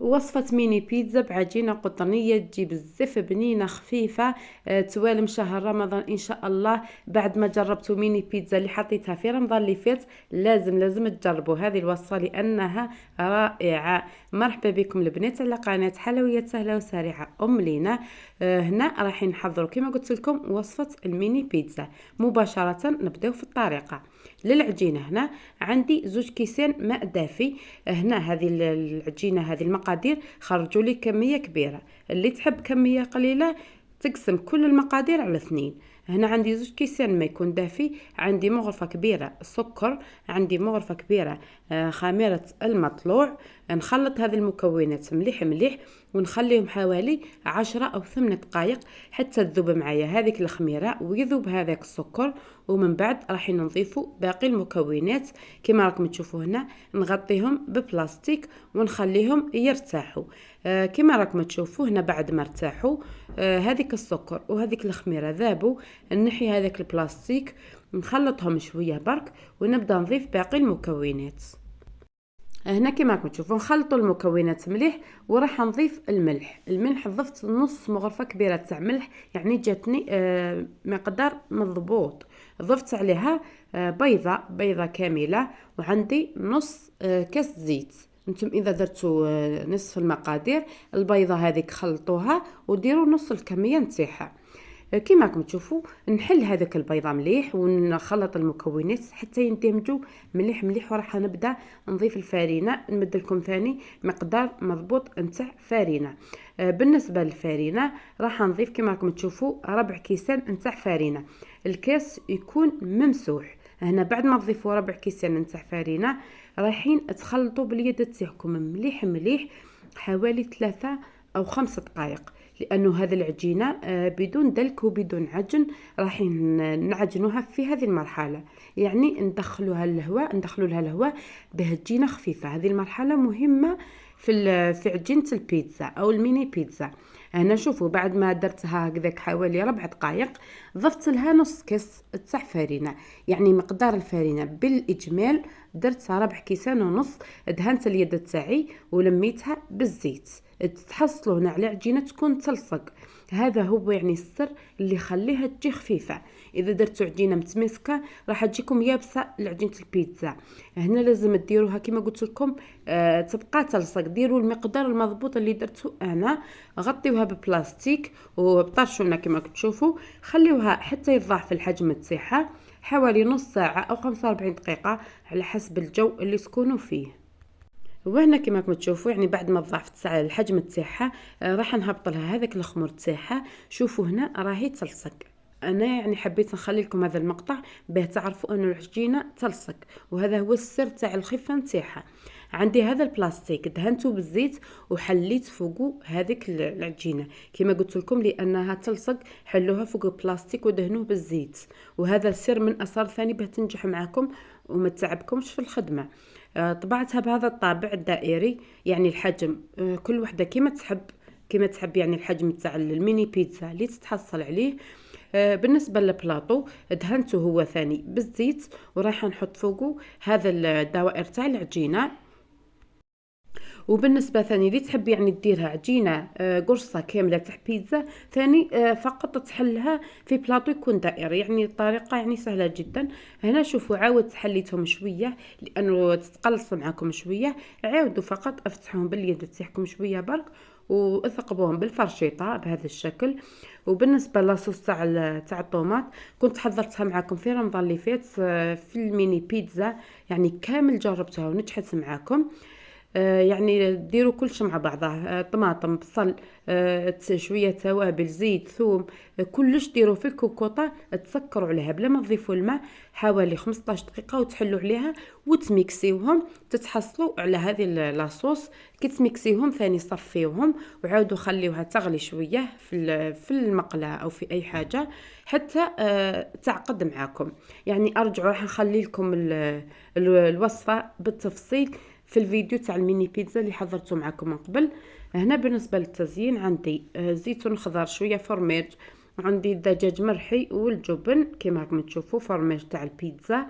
وصفة ميني بيتزا بعجينة قطنية تجي بزاف بنينة خفيفة. توالم شهر رمضان إن شاء الله. بعد ما جربتوا ميني بيتزا اللي حطيتها في رمضان اللي فات لازم تجربوا هذه الوصفة لأنها رائعة. مرحبا بكم البنات على قناة حلويات سهلة وسريعة أم لينا. هنا راح نحضروا كما قلت لكم وصفة الميني بيتزا. مباشرة نبداو في الطريقة. للعجينة هنا عندي 2 كيسان ماء دافي. هنا هذه العجينة هذه المقادير خرجوا لي كمية كبيرة. اللي تحب كمية قليلة تقسم كل المقادير على 2. هنا عندي 2 كيسان ما يكون دافي، عندي مغرفة كبيرة سكر، عندي مغرفة كبيرة خميرة المطلوع. نخلط هذه المكونات مليح مليح ونخليهم حوالي 10 أو 8 دقائق حتى تذوب معايا هذيك الخميرة ويذوب هذاك السكر. ومن بعد راح نضيفوا باقي المكونات كما راكم تشوفوا هنا، نغطيهم ببلاستيك ونخليهم يرتاحوا. كما راكم تشوفوا هنا بعد ما ارتاحوا هذيك السكر وهذيك الخميرة ذابوا، نحي هذاك البلاستيك نخلطهم شوية برك ونبدأ نضيف باقي المكونات. هنا كما راكم تشوفوا نخلطوا المكونات مليح وراح نضيف الملح ضفت نص مغرفة كبيرة تاع ملح، يعني جاتني مقدار مضبوط. ضفت عليها بيضة كاملة، وعندي نص كاس زيت. انتم اذا درتوا نصف المقادير البيضة هذيك خلطوها وديروا نص الكمية نتاعها. كما راكم تشوفوا نحل هذاك البيضه مليح ونخلط المكونات حتى يندمجوا مليح مليح. وراح نبدا نضيف الفارينه، نمد لكم ثاني مقدار مضبوط نتاع فارينه. بالنسبه للفارينه راح نضيف كما راكم تشوفوا 4 كيسان نتاع فارينه. الكاس يكون ممسوح. هنا بعد ما تضيفوا 4 كيسان نتاع فارينه رايحين تخلطوا باليد تاعكم مليح مليح حوالي 3 أو 5 دقائق، لأنه هذه العجينة بدون دلك وبدون عجن راح نعجنوها في هذه المرحلة، يعني ندخلوا لها الهواء باه تجينا خفيفة. هذه المرحلة مهمة في عجينة البيتزا أو الميني بيتزا. هنا شوفوا بعد ما درتها هكذاك حوالي 4 دقائق ضفت لها نص كاس تاع فارينة، يعني مقدار الفارينة بالإجمال درت 4 كيسان ونص. دهنت اليد تاعي ولميتها بالزيت. تحصلوا هنا على عجينه تكون تلصق. هذا هو يعني السر اللي يخليها تجي خفيفه. اذا درتوا عجينه متمسكه راح تجيكم يابسه لعجينه البيتزا. هنا لازم ديروها كما قلت لكم تبقى تلصق. ديروا المقدار المضبوط اللي درته انا، غطيوها ببلاستيك وبطرشونا كما تشوفوا. خليوها حتى يضاعف الحجم تاعها حوالي نص ساعه او 45 دقيقه على حسب الجو اللي تكونوا فيه. وهنا كما راكم تشوفوا يعني بعد ما ضعفت الحجم تاعها راح نهبط لها هذاك الخمر تاعها. شوفوا هنا راهي تلصق. انا يعني حبيت نخلي لكم هذا المقطع باه تعرفوا ان العجينه تلصق، وهذا هو السر تاع الخفه نتاعها. عندي هذا البلاستيك دهنته بالزيت وحليت فوقه هذيك العجينه كما قلت لكم لانها تلصق. حلوها فوق البلاستيك ودهنوه بالزيت، وهذا سر من اسرار ثاني باه تنجح معكم وما تعبكمش في الخدمه. طبعتها بهذا الطابع الدائري، يعني الحجم كل وحده كما تحب يعني الحجم تاع الميني بيتزا اللي تتحصل عليه. بالنسبه للبلاطو دهنته هو ثاني بالزيت وراح نحط فوقه هذا الدوائر تاع العجينه. وبالنسبه ثاني اللي تحب يعني ديرها عجينه قرصه كامله تاع بيتزا ثاني فقط تحلها في بلاطو يكون دائري، يعني الطريقه يعني سهله جدا. هنا شوفوا عاود حليتهم شويه لانه تتقلص معكم شويه. عاودوا فقط افتحوهم باليد تاعكم شويه برك واثقبوهم بالفرشيطه بهذا الشكل. وبالنسبه لاصوص تاع الطوماط كنت حضرتها معكم في رمضان اللي فات في الميني بيتزا، يعني كامل جربتها ونجحت معكم. يعني ديروا كلش مع بعضه، طماطم بصل شويه توابل زيت ثوم كلش ديروا في الكوكوطه تسكروا عليها بلا ما تضيفوا الماء حوالي 15 دقيقه وتحلوا عليها وتميكسيوهم. تتحصلوا على هذه لاصوص. كي تميكسيهم ثاني صفيوهم وعاودوا خليوها تغلي شويه في المقله او في اي حاجه حتى تعقد معاكم. يعني ارجعوا راح نخلي لكم الوصفه بالتفصيل في الفيديو تاع الميني بيتزا اللي حضرته معكم من قبل. هنا بالنسبه للتزيين عندي زيتون خضار شويه فرماج، عندي الدجاج مرحي والجبن كما راكم تشوفوا فرماج تاع البيتزا.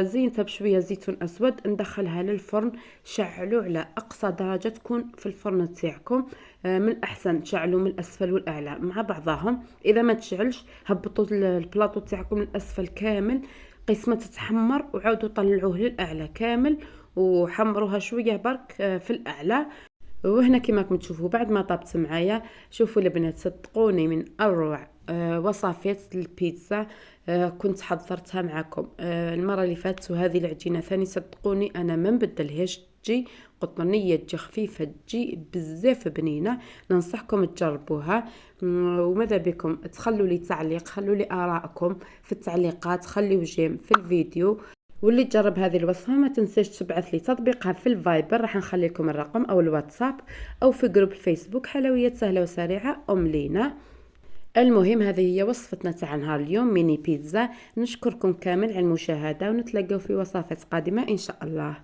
زينتها بشويه زيتون اسود، ندخلها للفرن. شعلوا على اقصى درجه تكون في الفرن تاعكم. من الاحسن تشعلوا من الاسفل والاعلى مع بعضهم. اذا ما تشعلش هبطوا البلاطو تاعكم من الاسفل كامل، قسمه تتحمر، وعاودوا طلعوه للاعلى كامل وحمروها شويه برك في الاعلى. وهنا كما راكم تشوفوا بعد ما طابت معايا، شوفوا البنات صدقوني من اروع وصفات البيتزا كنت حضرتها معكم المره اللي فاتت. وهذه العجينه ثاني صدقوني انا ما نبدلهاش، تجي قطنيه، تجي خفيفه، تجي بزاف بنينه. ننصحكم تجربوها. وماذا بكم تخلوا لي تعليق، خلوا لي ارائكم في التعليقات، خليوا جيم في الفيديو. واللي تجرب هذه الوصفه ما تنساش تبعث لي تطبيقها في الفايبر، راح نخلي لكم الرقم او الواتساب، او في جروب الفيسبوك حلويات سهله وسريعه ام لينا. المهم هذه هي وصفتنا تاع نهار اليوم، ميني بيتزا. نشكركم كامل على المشاهده، ونتلاقاو في وصفات قادمه ان شاء الله.